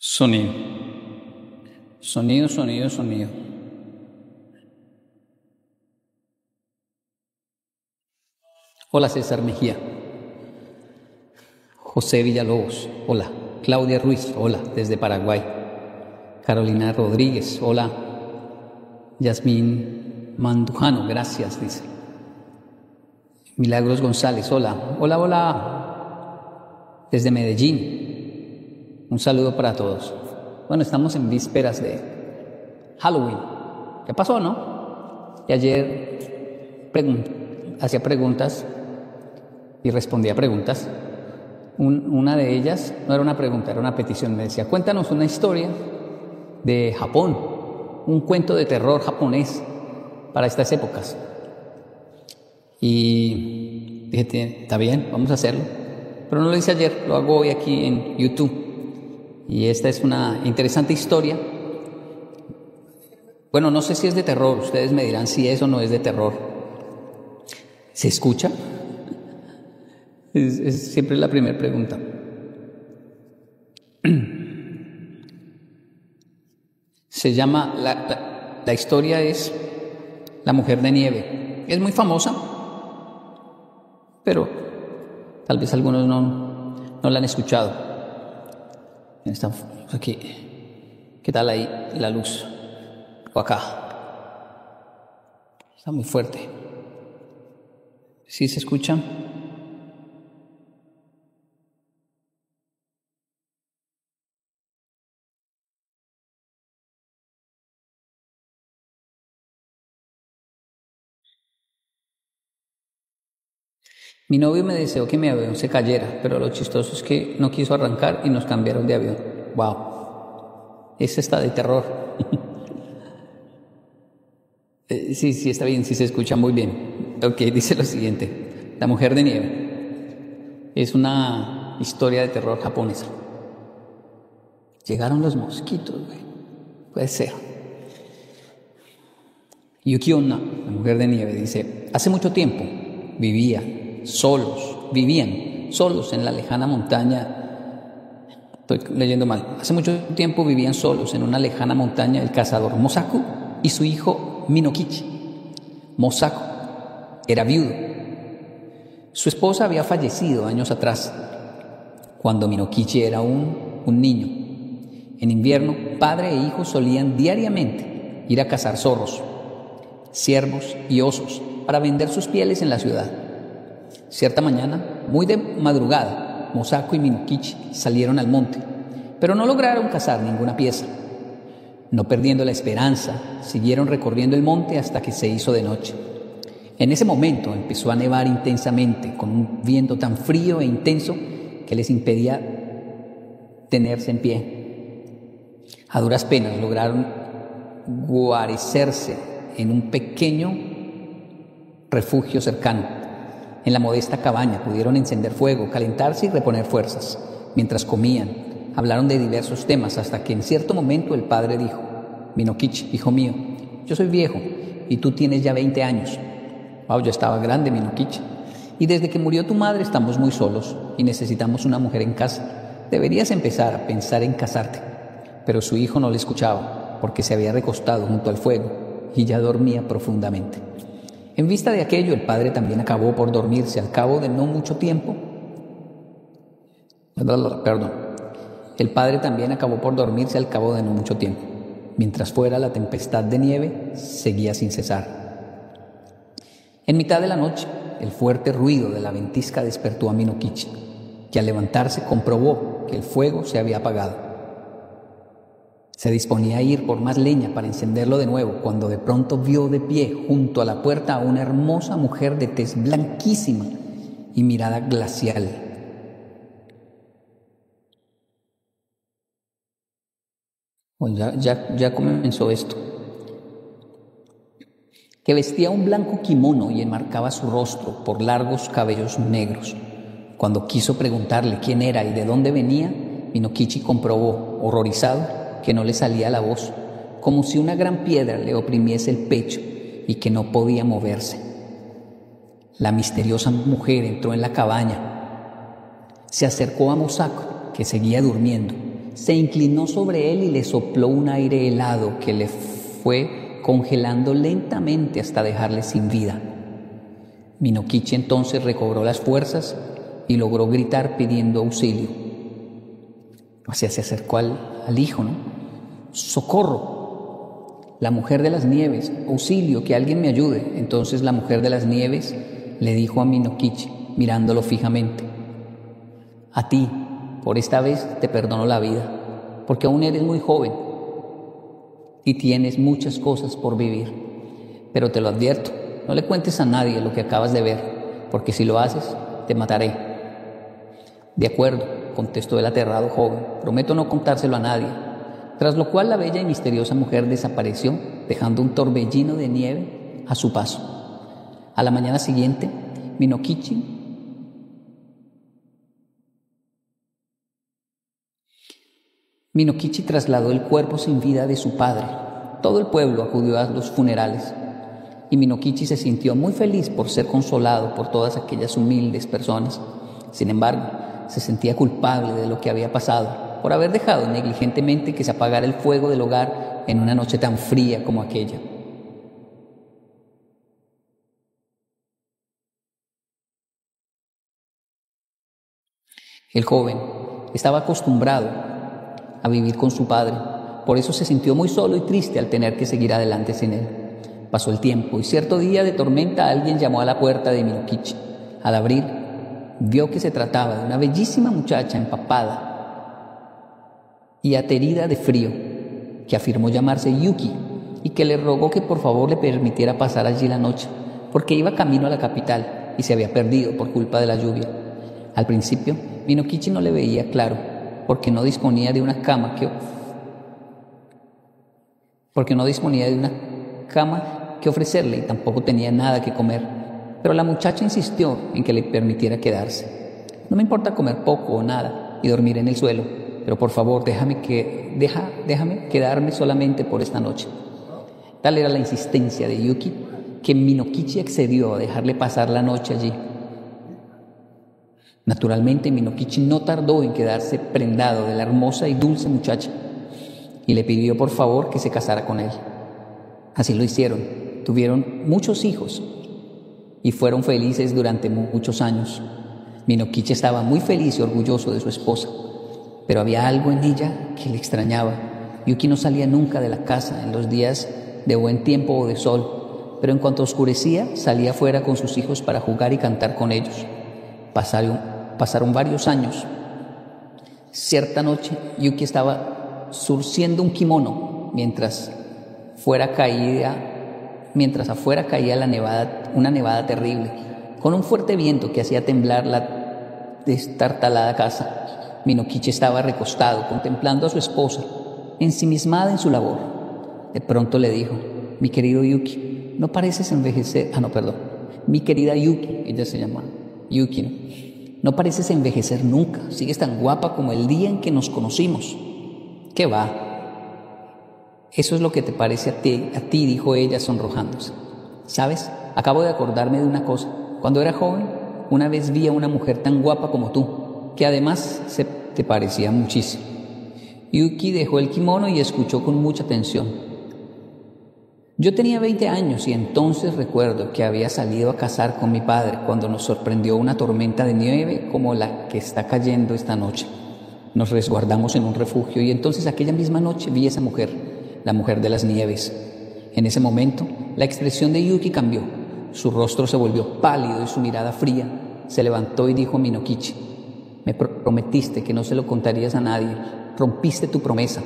Sonido. Sonido, sonido, sonido. Hola César Mejía. José Villalobos, hola. Claudia Ruiz, hola, desde Paraguay. Carolina Rodríguez, hola. Yasmín Mandujano, gracias, dice. Milagros González, hola. Hola, hola. Desde Medellín. Un saludo para todos. Bueno, estamos en vísperas de Halloween. ¿Qué pasó, no? Y ayer hacía preguntas y respondía preguntas. Una de ellas no era una pregunta, era una petición. Me decía, cuéntanos una historia de Japón, un cuento de terror japonés para estas épocas. Y dije, está bien, vamos a hacerlo. Pero no lo hice ayer, lo hago hoy aquí en YouTube. Y esta es una interesante historia. Bueno, no sé si es de terror, ustedes me dirán si es o no es de terror. ¿Se escucha? Es siempre la primera pregunta. Se llama, la historia es La Mujer de Nieve. Es muy famosa, pero tal vez algunos no la han escuchado. Estamos aquí. ¿Qué tal ahí la luz? O acá. Está muy fuerte. ¿Sí se escucha? Mi novio me deseó que mi avión se cayera, pero lo chistoso es que no quiso arrancar y nos cambiaron de avión. ¡Wow! Ese está de terror. Sí, está bien, sí se escucha muy bien. Ok, dice lo siguiente. La Mujer de Nieve. Es una historia de terror japonesa. Llegaron los mosquitos, güey. Puede ser. Yuki Onna, la Mujer de Nieve, dice, hace mucho tiempo vivían solos en la lejana montaña. Estoy leyendo mal. Hace mucho tiempo vivían solos en una lejana montaña el cazador Mosaku y su hijo Minokichi. Mosaku era viudo. Su esposa había fallecido años atrás, cuando Minokichi era un niño. En invierno, padre e hijo solían diariamente ir a cazar zorros, ciervos y osos para vender sus pieles en la ciudad. Cierta mañana, muy de madrugada, Mosaku y Minokichi salieron al monte, pero no lograron cazar ninguna pieza. No perdiendo la esperanza, siguieron recorriendo el monte hasta que se hizo de noche. En ese momento empezó a nevar intensamente, con un viento tan frío e intenso que les impedía tenerse en pie. A duras penas lograron guarecerse en un pequeño refugio cercano. En la modesta cabaña pudieron encender fuego, calentarse y reponer fuerzas. Mientras comían, hablaron de diversos temas hasta que en cierto momento el padre dijo, Minokichi, hijo mío, yo soy viejo y tú tienes ya 20 años. Wow, ya estaba grande Minokichi. Y desde que murió tu madre estamos muy solos y necesitamos una mujer en casa. Deberías empezar a pensar en casarte. Pero su hijo no le escuchaba porque se había recostado junto al fuego y ya dormía profundamente. En vista de aquello, el padre también acabó por dormirse al cabo de no mucho tiempo. El padre también acabó por dormirse al cabo de no mucho tiempo. Mientras fuera la tempestad de nieve, seguía sin cesar. En mitad de la noche, el fuerte ruido de la ventisca despertó a Minokichi, que al levantarse comprobó que el fuego se había apagado. Se disponía a ir por más leña para encenderlo de nuevo, cuando de pronto vio de pie junto a la puerta a una hermosa mujer de tez blanquísima y mirada glacial. Bueno, ya comenzó esto. Que vestía un blanco kimono y enmarcaba su rostro por largos cabellos negros. Cuando quiso preguntarle quién era y de dónde venía, Minokichi comprobó, horrorizado, que no le salía la voz, como si una gran piedra le oprimiese el pecho y que no podía moverse. La misteriosa mujer entró en la cabaña, se acercó a Mosaku, que seguía durmiendo, se inclinó sobre él y le sopló un aire helado que le fue congelando lentamente hasta dejarle sin vida. Minokichi entonces recobró las fuerzas y logró gritar pidiendo auxilio. O sea, se acercó al hijo, ¿no? ¡Socorro! La mujer de las nieves, auxilio, que alguien me ayude. Entonces la mujer de las nieves le dijo a Minokichi, mirándolo fijamente: a ti, por esta vez te perdono la vida, porque aún eres muy joven y tienes muchas cosas por vivir. Pero te lo advierto, no le cuentes a nadie lo que acabas de ver, porque si lo haces, te mataré. De acuerdo, contestó el aterrado joven, prometo no contárselo a nadie. Tras lo cual la bella y misteriosa mujer desapareció, dejando un torbellino de nieve a su paso. A la mañana siguiente, Minokichi trasladó el cuerpo sin vida de su padre. Todo el pueblo acudió a los funerales y Minokichi se sintió muy feliz por ser consolado por todas aquellas humildes personas. Sin embargo, se sentía culpable de lo que había pasado, por haber dejado negligentemente que se apagara el fuego del hogar en una noche tan fría como aquella. El joven estaba acostumbrado a vivir con su padre, por eso se sintió muy solo y triste al tener que seguir adelante sin él. Pasó el tiempo y cierto día de tormenta alguien llamó a la puerta de Minokichi. Al abrir, vio que se trataba de una bellísima muchacha empapada y aterida de frío, que afirmó llamarse Yuki y que le rogó que por favor le permitiera pasar allí la noche, porque iba camino a la capital y se había perdido por culpa de la lluvia. Al principio, Minokichi no le veía claro, porque no disponía de una cama que ofrecerle y tampoco tenía nada que comer. Pero la muchacha insistió en que le permitiera quedarse. No me importa comer poco o nada y dormir en el suelo, pero por favor déjame quedarme solamente por esta noche. Tal era la insistencia de Yuki que Minokichi accedió a dejarle pasar la noche allí. Naturalmente, Minokichi no tardó en quedarse prendado de la hermosa y dulce muchacha y le pidió por favor que se casara con él. Así lo hicieron, tuvieron muchos hijos y fueron felices durante muchos años. Minokichi estaba muy feliz y orgulloso de su esposa, pero había algo en ella que le extrañaba. Yuki no salía nunca de la casa en los días de buen tiempo o de sol, pero en cuanto oscurecía salía fuera con sus hijos para jugar y cantar con ellos. Pasaron varios años. Cierta noche, Yuki estaba surciendo un kimono mientras afuera caía una nevada terrible, con un fuerte viento que hacía temblar la destartalada casa. Minokichi estaba recostado, contemplando a su esposa, ensimismada en su labor. De pronto le dijo: mi querido Yuki, no pareces envejecer. Mi querida Yuki, ella se llama Yuki, ¿no? No pareces envejecer nunca, sigues tan guapa como el día en que nos conocimos. ¿Qué va? Eso es lo que te parece a ti, dijo ella sonrojándose. ¿Sabes? Acabo de acordarme de una cosa. Cuando era joven, una vez vi a una mujer tan guapa como tú, que además te parecía muchísimo. Yuki dejó el kimono y escuchó con mucha atención. Yo tenía 20 años y entonces recuerdo que había salido a cazar con mi padre cuando nos sorprendió una tormenta de nieve como la que está cayendo esta noche. Nos resguardamos en un refugio y entonces aquella misma noche vi a esa mujer, la mujer de las nieves. En ese momento, la expresión de Yuki cambió. Su rostro se volvió pálido y su mirada fría. Se levantó y dijo a Minokichi: me prometiste que no se lo contarías a nadie. Rompiste tu promesa.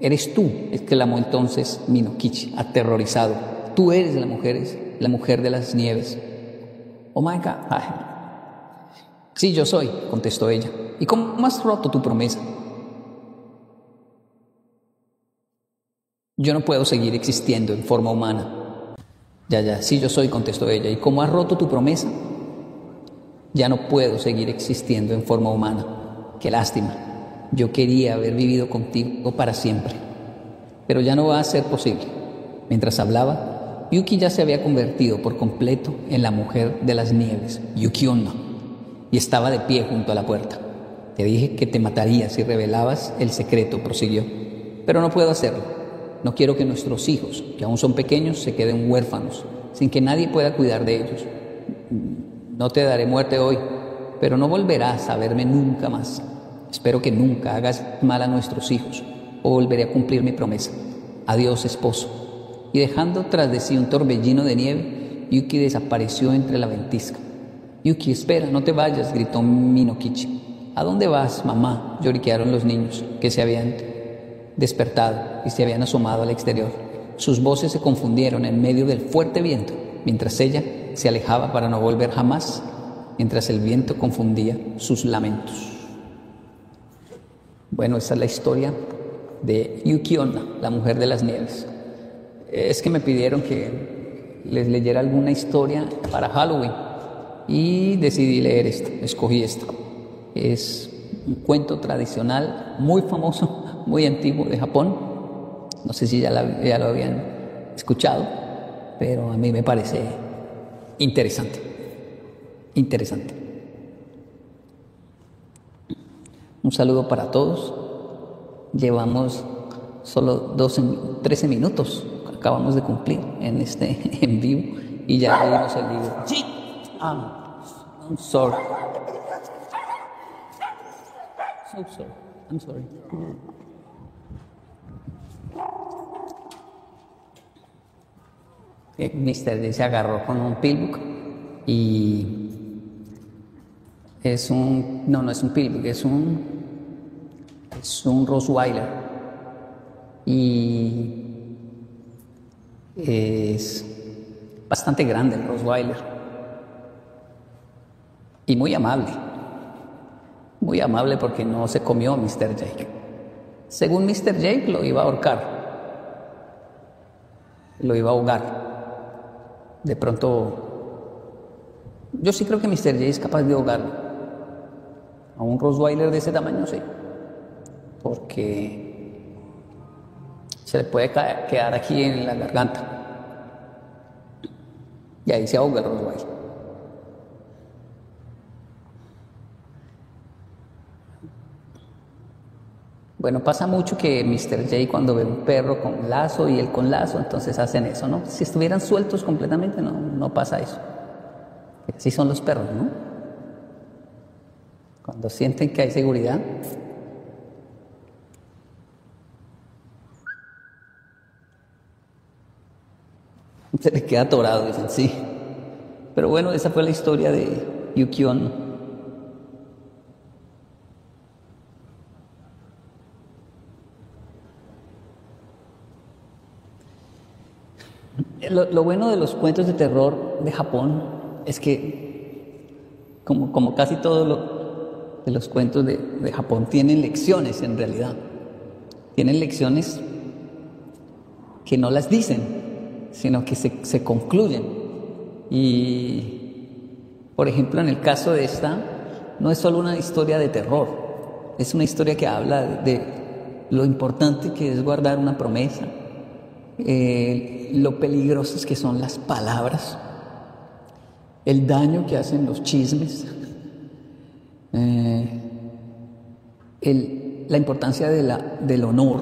Eres tú, exclamó entonces Minokichi, aterrorizado. Tú eres la mujer de las nieves. Oh my God. Ay. Sí, yo soy, contestó ella. ¿Y cómo has roto tu promesa? Yo no puedo seguir existiendo en forma humana. Sí, yo soy, contestó ella. ¿Y cómo has roto tu promesa? Ya no puedo seguir existiendo en forma humana. Qué lástima. Yo quería haber vivido contigo para siempre, pero ya no va a ser posible. Mientras hablaba, Yuki ya se había convertido por completo en la mujer de las nieves, Yuki Onna, y estaba de pie junto a la puerta. Te dije que te mataría si revelabas el secreto, prosiguió. Pero no puedo hacerlo. No quiero que nuestros hijos, que aún son pequeños, se queden huérfanos, sin que nadie pueda cuidar de ellos. No te daré muerte hoy, pero no volverás a verme nunca más. Espero que nunca hagas mal a nuestros hijos, o volveré a cumplir mi promesa. Adiós, esposo. Y dejando tras de sí un torbellino de nieve, Yuki desapareció entre la ventisca. Yuki, espera, no te vayas, gritó Minokichi. ¿A dónde vas, mamá?, lloriquearon los niños, que se habían despertado y se habían asomado al exterior. Sus voces se confundieron en medio del fuerte viento, mientras ella se alejaba para no volver jamás, mientras el viento confundía sus lamentos. Bueno, esa es la historia de Yuki Onna, la mujer de las nieves. Es que me pidieron que les leyera alguna historia para Halloween y decidí leer esta, escogí esta. Es un cuento tradicional muy famoso, muy antiguo de Japón. No sé si ya lo habían escuchado, pero a mí me parece interesante. Un saludo para todos. Llevamos solo 13 minutos, acabamos de cumplir en vivo y ya leímos el libro. Sí. I'm sorry. I'm sorry. Mr. D se agarró con un Pillbook y no es un Pillbook, es un Rottweiler y es bastante grande el Rottweiler y muy amable porque no se comió a Mr. Jake. Según Mr. Jake lo iba a ahorcar, lo iba a ahogar. De pronto, yo sí creo que Mr. Jake es capaz de ahogarlo. A un Rottweiler de ese tamaño sí, porque se le puede quedar aquí en la garganta y ahí se ahoga el Rottweiler. Bueno, pasa mucho que Mr. J cuando ve un perro con lazo y él con lazo, entonces hacen eso, ¿no? Si estuvieran sueltos completamente, no pasa eso. Así son los perros, ¿no? Cuando sienten que hay seguridad, se le queda atorado, dicen, sí. Pero bueno, esa fue la historia de Yuki Onna. Lo bueno de los cuentos de terror de Japón es que, como casi todos de los cuentos de Japón, tienen lecciones en realidad. Tienen lecciones que no las dicen, sino que se concluyen. Y, por ejemplo, en el caso de esta, no es solo una historia de terror, es una historia que habla de lo importante que es guardar una promesa. Lo peligrosas que son las palabras, el daño que hacen los chismes, la importancia del honor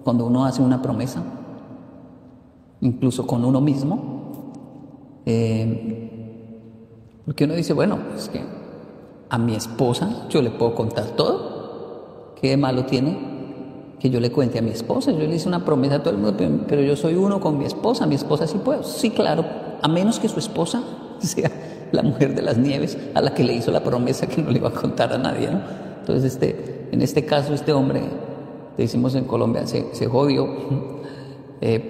cuando uno hace una promesa, incluso con uno mismo, porque uno dice, bueno, es que a mi esposa yo le puedo contar todo, ¿qué de malo tiene que yo le cuente a mi esposa? Yo le hice una promesa a todo el mundo, pero yo soy uno con mi esposa sí puedo. Sí, claro, a menos que su esposa sea la mujer de las nieves a la que le hizo la promesa que no le iba a contar a nadie, ¿no? Entonces, en este caso, este hombre, decimos en Colombia, se jodió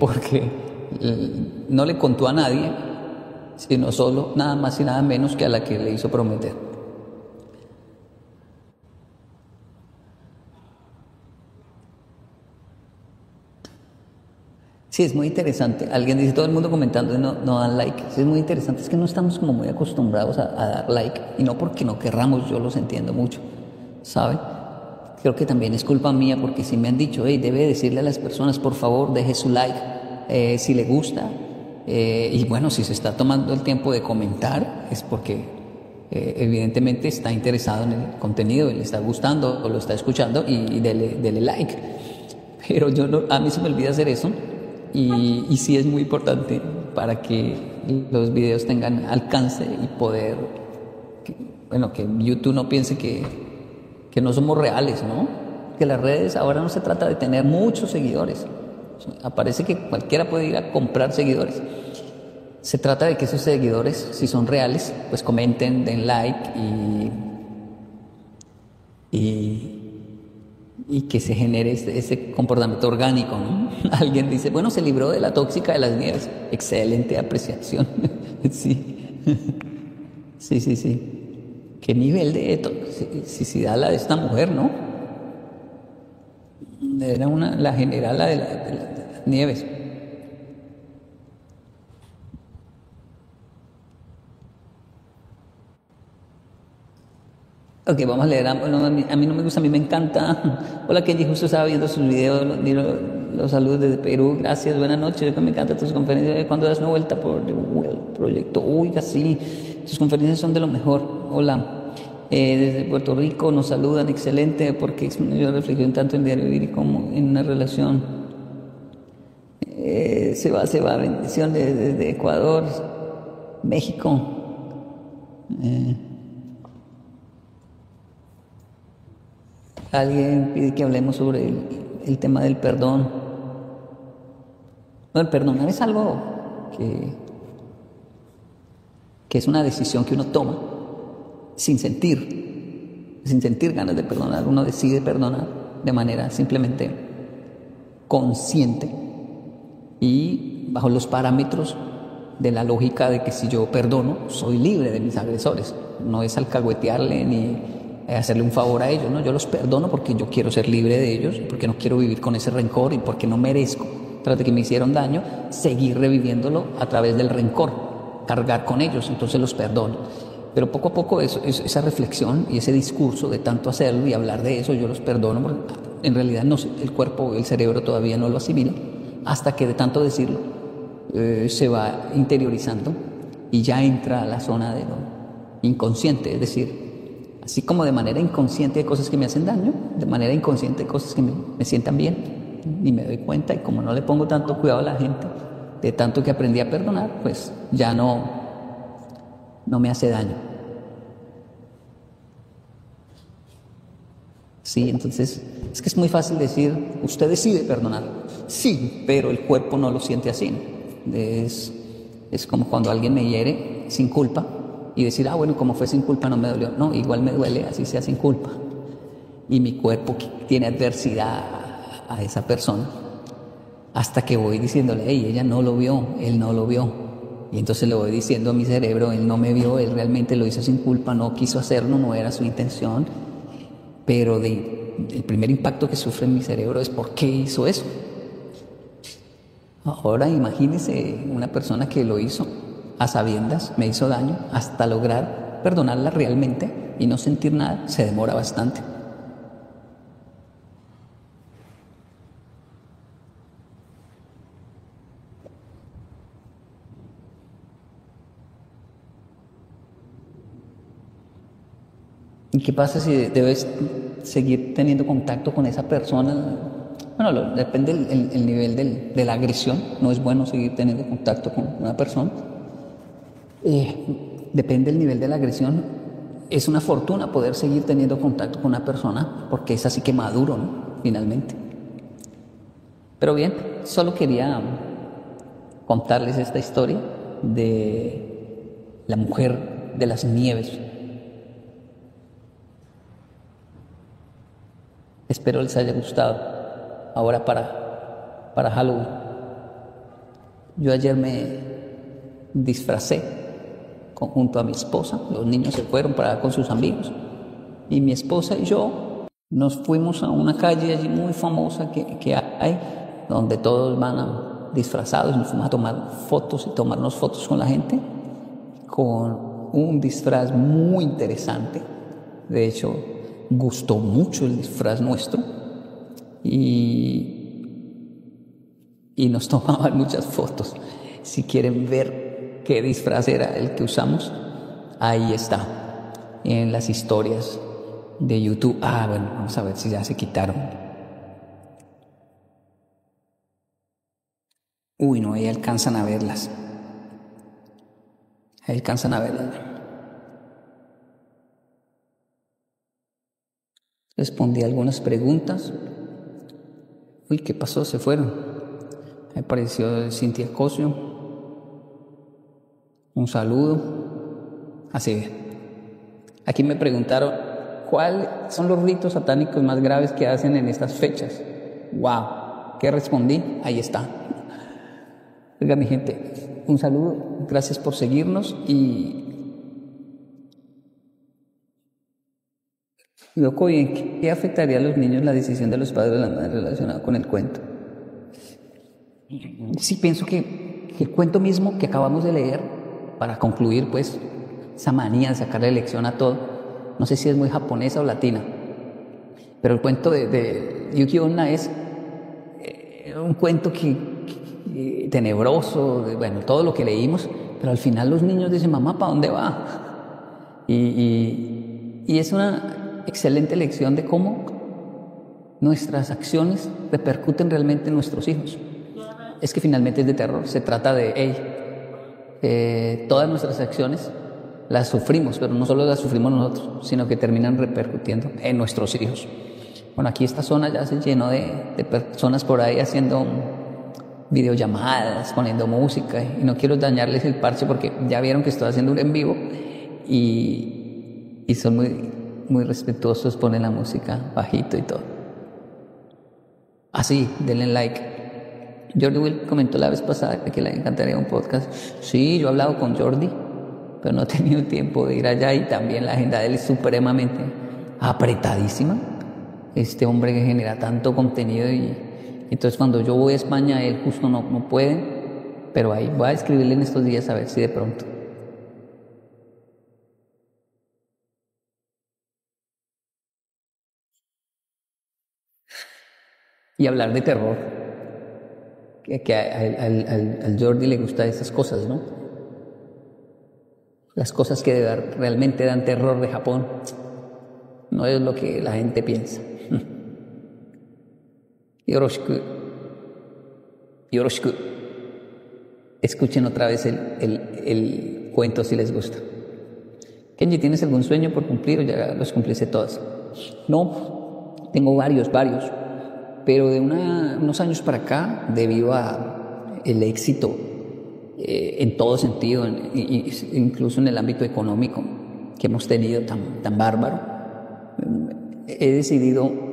porque no le contó a nadie, sino solo, nada más y nada menos que a la que le hizo prometer. Sí, es muy interesante. Alguien dice, todo el mundo comentando y no dan like. Sí, es muy interesante. Es que no estamos como muy acostumbrados a dar like. Y no porque no querramos, yo los entiendo mucho, ¿sabe? Creo que también es culpa mía porque si me han dicho, hey, debe decirle a las personas, por favor, deje su like si le gusta. Y bueno, si se está tomando el tiempo de comentar, es porque evidentemente está interesado en el contenido, le está gustando o lo está escuchando y dele like. Pero a mí se me olvida hacer eso y sí es muy importante para que los videos tengan alcance y poder, que YouTube no piense que no somos reales, ¿no? Que las redes ahora no se trata de tener muchos seguidores. Parece que cualquiera puede ir a comprar seguidores. Se trata de que esos seguidores, si son reales, pues comenten, den like y que se genere ese comportamiento orgánico, ¿no? Alguien dice, bueno, se libró de la tóxica de las nieves. Excelente apreciación. Sí. Sí. ¿Qué nivel de toxicidad la de esta mujer, no? Era la general, la de las nieves. Ok, vamos a leer. A mí no me gusta, a mí me encanta. Hola Kenji, justo estaba viendo sus videos, los saludos desde Perú. Gracias, buenas noches. Me encantan tus conferencias. Cuando das una vuelta por el proyecto, oiga, sí, tus conferencias son de lo mejor. Hola. Desde Puerto Rico nos saludan, excelente, porque yo reflexión tanto en diario vivir como en una relación. Se va, bendiciones desde Ecuador, México. Alguien pide que hablemos sobre el tema del perdón. Bueno, el perdonar es algo que es una decisión que uno toma sin sentir ganas de perdonar. Uno decide perdonar de manera simplemente consciente y bajo los parámetros de la lógica de que si yo perdono, soy libre de mis agresores. No es alcahuetearle ni hacerle un favor a ellos, ¿no? Yo los perdono porque yo quiero ser libre de ellos, porque no quiero vivir con ese rencor y porque no merezco, tras de que me hicieron daño, seguir reviviéndolo a través del rencor, cargar con ellos, entonces los perdono. Pero poco a poco esa reflexión y ese discurso de tanto hacerlo y hablar de eso, yo los perdono, porque en realidad el cuerpo, el cerebro todavía no lo asimila, hasta que de tanto decirlo se va interiorizando y ya entra a la zona de lo inconsciente, es decir, así como de manera inconsciente hay cosas que me hacen daño, de manera inconsciente hay cosas que me sientan bien y me doy cuenta, y como no le pongo tanto cuidado a la gente, de tanto que aprendí a perdonar, pues ya no me hace daño. Sí, entonces es que es muy fácil decir, usted decide perdonar, sí, pero el cuerpo no lo siente así, ¿no? Es como cuando alguien me hiere sin culpa y decir, bueno, como fue sin culpa no me dolió. No, igual me duele, así sea sin culpa. Y mi cuerpo tiene adversidad a esa persona hasta que voy diciéndole, hey, ella no lo vio, él no lo vio. Y entonces le voy diciendo a mi cerebro, él no me vio, él realmente lo hizo sin culpa, no quiso hacerlo, no era su intención. Pero el primer impacto que sufre en mi cerebro es ¿por qué hizo eso? Ahora imagínese una persona que lo hizo a sabiendas, me hizo daño, hasta lograr perdonarla realmente y no sentir nada, se demora bastante. ¿Y qué pasa si debes seguir teniendo contacto con esa persona? Bueno, depende el nivel de la agresión. No es bueno seguir teniendo contacto con una persona. Depende del nivel de la agresión. Es una fortuna poder seguir teniendo contacto con una persona porque es así que maduro, ¿no? Finalmente. Pero bien, solo quería contarles esta historia de la mujer de las nieves. Espero les haya gustado. Ahora para Halloween. Yo ayer me disfracé junto a mi esposa. Los niños se fueron con sus amigos. Y mi esposa y yo nos fuimos a una calle allí muy famosa que hay, donde todos van disfrazados. Nos fuimos a tomar fotos y tomarnos fotos con la gente, con un disfraz muy interesante. De hecho, gustó mucho el disfraz nuestro. Y nos tomaban muchas fotos. Si quieren ver qué disfraz era el que usamos, ahí está. en las historias de YouTube. Bueno, vamos a ver si ya se quitaron. Uy, no, ahí alcanzan a verlas. Ahí alcanzan a verlas. Respondí algunas preguntas. Uy, ¿qué pasó? Se fueron. Me apareció Cintia Cosio. Un saludo. Así bien. Aquí me preguntaron, ¿cuáles son los ritos satánicos más graves que hacen en estas fechas? ¡Wow! ¿Qué respondí? Ahí está. Oiga, mi gente, un saludo. Gracias por seguirnos y... Loco, bien, ¿qué afectaría a los niños la decisión de los padres o de la madre relacionada con el cuento? Sí, pienso que el cuento mismo que acabamos de leer, para concluir, pues, esa manía de sacarle lección a todo, no sé si es muy japonesa o latina, pero el cuento de Yuki Onna es un cuento que tenebroso, bueno, todo lo que leímos, pero al final los niños dicen, mamá, ¿para dónde va? Y es una excelente lección de cómo nuestras acciones repercuten realmente en nuestros hijos. Es que finalmente es de terror, se trata de, todas nuestras acciones las sufrimos, pero no solo las sufrimos nosotros, sino que terminan repercutiendo en nuestros hijos. Bueno, aquí esta zona ya se llenó de personas por ahí haciendo videollamadas, poniendo música, y no quiero dañarles el parche porque ya vieron que estoy haciendo un en vivo y son muy respetuosos, ponen la música bajito y todo. Así, denle like. Jordi Will comentó la vez pasada que le encantaría un podcast. Sí, yo he hablado con Jordi, pero no he tenido tiempo de ir allá y también la agenda de él es supremamente apretadísima. Este hombre que genera tanto contenido y entonces cuando yo voy a España él justo no puede, pero ahí voy a escribirle en estos días a ver si de pronto. Y hablar de terror, que al Jordi le gustan esas cosas, ¿no? Las cosas que realmente dan terror de Japón no es lo que la gente piensa. Yoroshiku. Escuchen otra vez el cuento si les gusta. Kenji, ¿tienes algún sueño por cumplir o ya los cumpliste todos? No, tengo varios, pero de unos años para acá, debido a el éxito en todo sentido, incluso en el ámbito económico que hemos tenido tan bárbaro, he decidido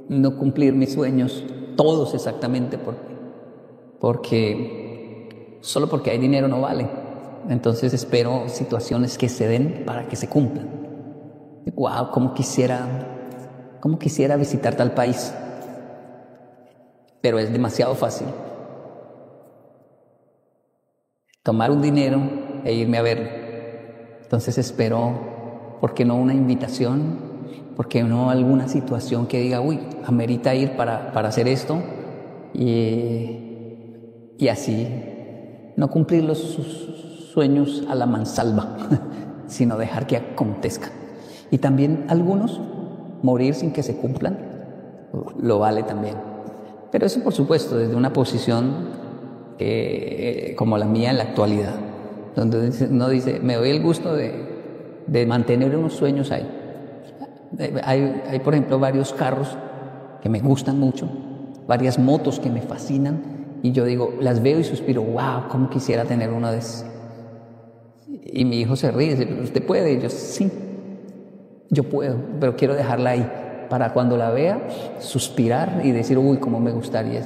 no cumplir mis sueños todos exactamente solo porque hay dinero no vale. Entonces espero situaciones que se den para que se cumplan. Wow, cómo quisiera visitar tal país, pero es demasiado fácil tomar un dinero e irme a verlo. Entonces espero, ¿por qué no una invitación? ¿Por qué no alguna situación que diga, uy, amerita ir para hacer esto? Y así no cumplir los sueños a la mansalva, sino dejar que acontezcan. Y también algunos, morir sin que se cumplan, lo vale también. Pero eso, por supuesto, desde una posición como la mía en la actualidad, donde uno dice, me doy el gusto de mantener unos sueños ahí. Hay, por ejemplo, varios carros que me gustan mucho, varias motos que me fascinan, y yo digo, las veo y suspiro, wow, cómo quisiera tener una de esas. Y mi hijo se ríe, dice, ¿usted puede? Y yo, sí, yo puedo, pero quiero dejarla ahí, para cuando la vea, suspirar y decir, uy, cómo me gustaría.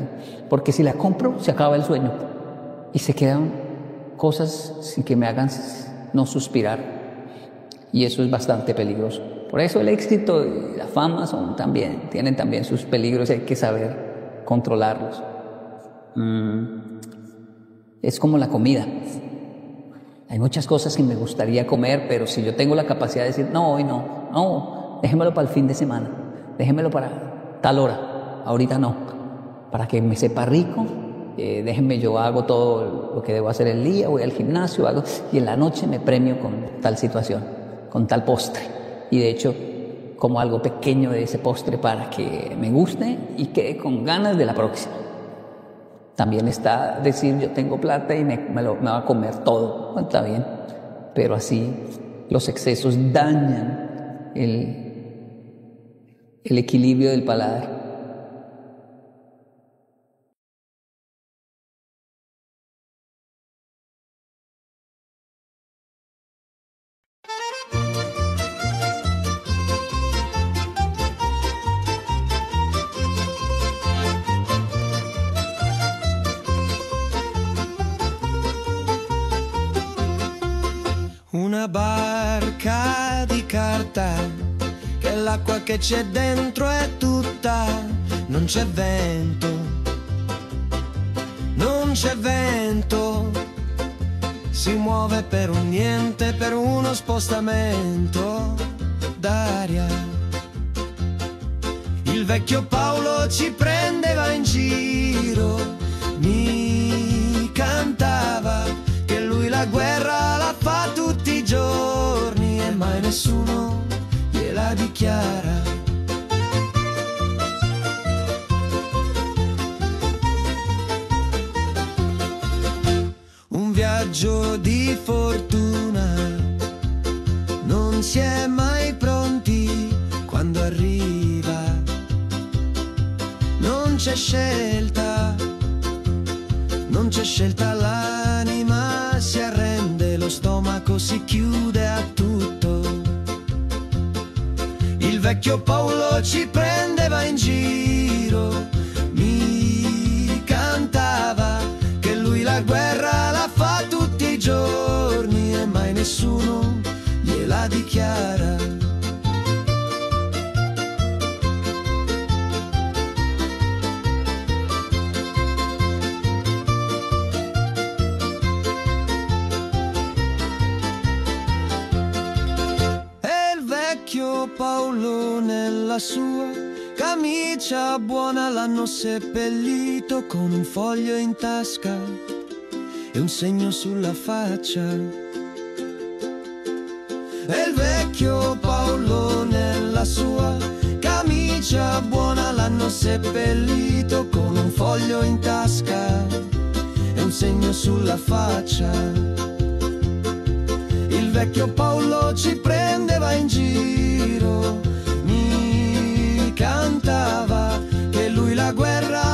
Porque si la compro, se acaba el sueño. Y se quedan cosas sin que me hagan no suspirar. Y eso es bastante peligroso. Por eso el éxito y la fama tienen también sus peligros y hay que saber controlarlos. Es como la comida. Hay muchas cosas que me gustaría comer, pero si yo tengo la capacidad de decir, no, hoy no, déjemelo para el fin de semana, déjemelo para tal hora, ahorita no, para que me sepa rico, déjenme, yo hago todo lo que debo hacer el día, voy al gimnasio, y en la noche me premio con tal situación. con tal postre. Y de hecho, como algo pequeño de ese postre para que me guste y quede con ganas de la próxima. También está decir, yo tengo plata y me va a comer todo. Bueno, está bien, pero así los excesos dañan el equilibrio del paladar. Una barca di carta, che l'acqua che c'è dentro è tutta, non c'è vento, non c'è vento, si muove per un niente, per uno spostamento d'aria. Il vecchio Paolo ci prendeva in giro, mi cantava che lui la guerra la fa tutti i giorni e mai nessuno gliela dichiara. Un viaggio di fortuna, non si è mai pronti quando arriva, non c'è scelta, non c'è scelta, l'anima si arrende, lo stomaco si chiude a tutto. Il vecchio Paolo ci prendeva in giro, mi cantava che lui la guerra la fa tutti i giorni e mai nessuno gliela dichiara. Paolo nella sua camicia buona l'hanno seppellito con un foglio in tasca e un segno sulla faccia. E il vecchio Paolo nella sua camicia buona l'hanno seppellito con un foglio in tasca e un segno sulla faccia. Il vecchio Paolo ci prendeva in giro, mi cantava che lui la guerra